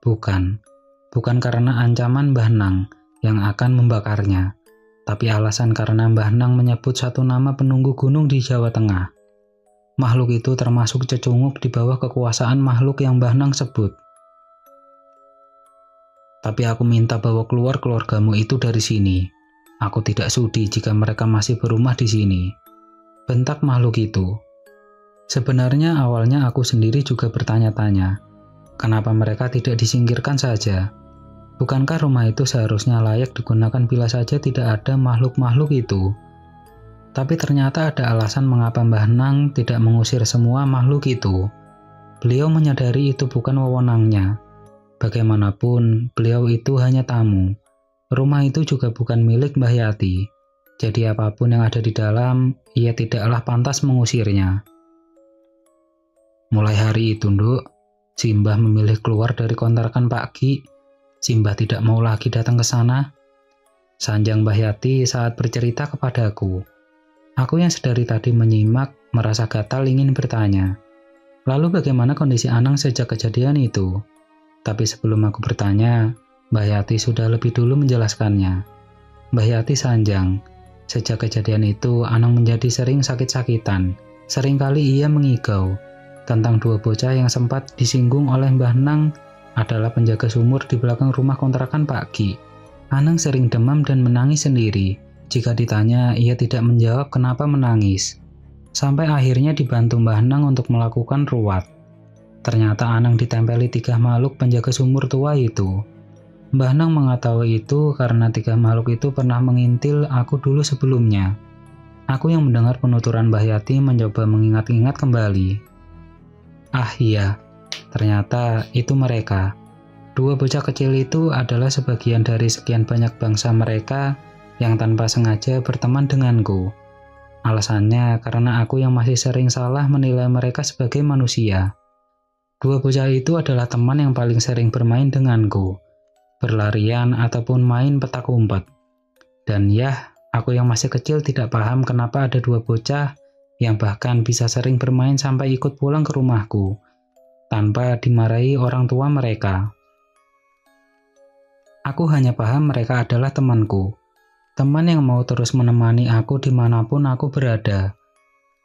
Bukan karena ancaman Mbah Nang yang akan membakarnya, tapi alasan karena Mbah Nang menyebut satu nama penunggu gunung di Jawa Tengah. Makhluk itu termasuk cecunguk di bawah kekuasaan makhluk yang Mbah Nang sebut. "Tapi aku minta bawa keluar keluargamu itu dari sini. Aku tidak sudi jika mereka masih berumah di sini," bentak makhluk itu. Sebenarnya awalnya aku sendiri juga bertanya-tanya, kenapa mereka tidak disingkirkan saja? Bukankah rumah itu seharusnya layak digunakan bila saja tidak ada makhluk-makhluk itu? Tapi ternyata ada alasan mengapa Mbah Nang tidak mengusir semua makhluk itu. Beliau menyadari itu bukan wewenangnya. Bagaimanapun, beliau itu hanya tamu. Rumah itu juga bukan milik Mbah Yati. Jadi apapun yang ada di dalam, ia tidaklah pantas mengusirnya. Mulai hari itu, Nduk, Simbah memilih keluar dari kontrakan Pak Ki. Simbah tidak mau lagi datang ke sana. Sanjang Mbah Yati saat bercerita kepadaku. Aku yang sedari tadi menyimak, merasa gatal ingin bertanya. Lalu bagaimana kondisi Anang sejak kejadian itu? Tapi sebelum aku bertanya, Mbah Yati sudah lebih dulu menjelaskannya. Mbah Yati sanjang. Sejak kejadian itu, Anang menjadi sering sakit-sakitan. Seringkali ia mengigau. Tentang dua bocah yang sempat disinggung oleh Mbah Nang adalah penjaga sumur di belakang rumah kontrakan Pak Ki. Anang sering demam dan menangis sendiri. Jika ditanya, ia tidak menjawab kenapa menangis. Sampai akhirnya dibantu Mbah Nang untuk melakukan ruwat. Ternyata Anang ditempeli 3 makhluk penjaga sumur tua itu. Mbah Nang mengetahui itu karena 3 makhluk itu pernah mengintil aku dulu sebelumnya. Aku yang mendengar penuturan Mbah Yati mencoba mengingat-ingat kembali. Ah iya, ternyata itu mereka. 2 bocah kecil itu adalah sebagian dari sekian banyak bangsa mereka yang tanpa sengaja berteman denganku. Alasannya karena aku yang masih sering salah menilai mereka sebagai manusia. 2 bocah itu adalah teman yang paling sering bermain denganku, berlarian ataupun main petak umpet. Dan ya, aku yang masih kecil tidak paham kenapa ada 2 bocah yang bahkan bisa sering bermain sampai ikut pulang ke rumahku, tanpa dimarahi orang tua mereka. Aku hanya paham mereka adalah temanku. Teman yang mau terus menemani aku dimanapun aku berada.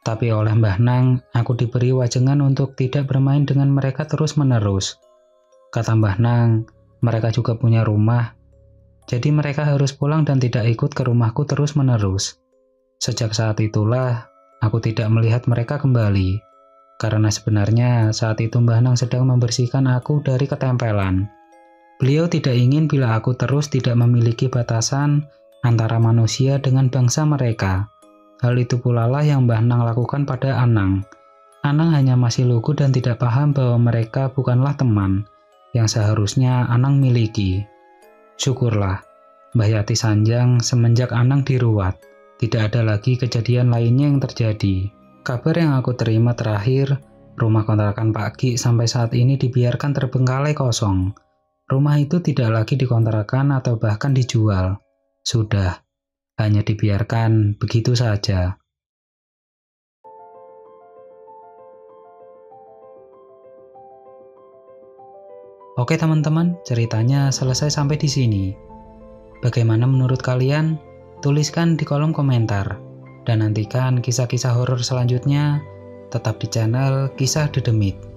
Tapi oleh Mbah Nang, aku diberi wajangan untuk tidak bermain dengan mereka terus-menerus. Kata Mbah Nang, mereka juga punya rumah. Jadi mereka harus pulang dan tidak ikut ke rumahku terus-menerus. Sejak saat itulah, aku tidak melihat mereka kembali. Karena sebenarnya saat itu Mbah Nang sedang membersihkan aku dari ketempelan. Beliau tidak ingin bila aku terus tidak memiliki batasan antara manusia dengan bangsa mereka. Hal itu pula lah yang Mbah Nang lakukan pada Anang. Anang hanya masih lugu dan tidak paham bahwa mereka bukanlah teman yang seharusnya Anang miliki. Syukurlah, Mbah Yati sanjang semenjak Anang diruat. Tidak ada lagi kejadian lainnya yang terjadi. Kabar yang aku terima terakhir, rumah kontrakan Pak Ki sampai saat ini dibiarkan terbengkalai kosong. Rumah itu tidak lagi dikontrakan atau bahkan dijual. Sudah, hanya dibiarkan begitu saja. Oke teman-teman, ceritanya selesai sampai di sini. Bagaimana menurut kalian? Tuliskan di kolom komentar. Dan nantikan kisah-kisah horor selanjutnya tetap di channel Kisah Dedemit.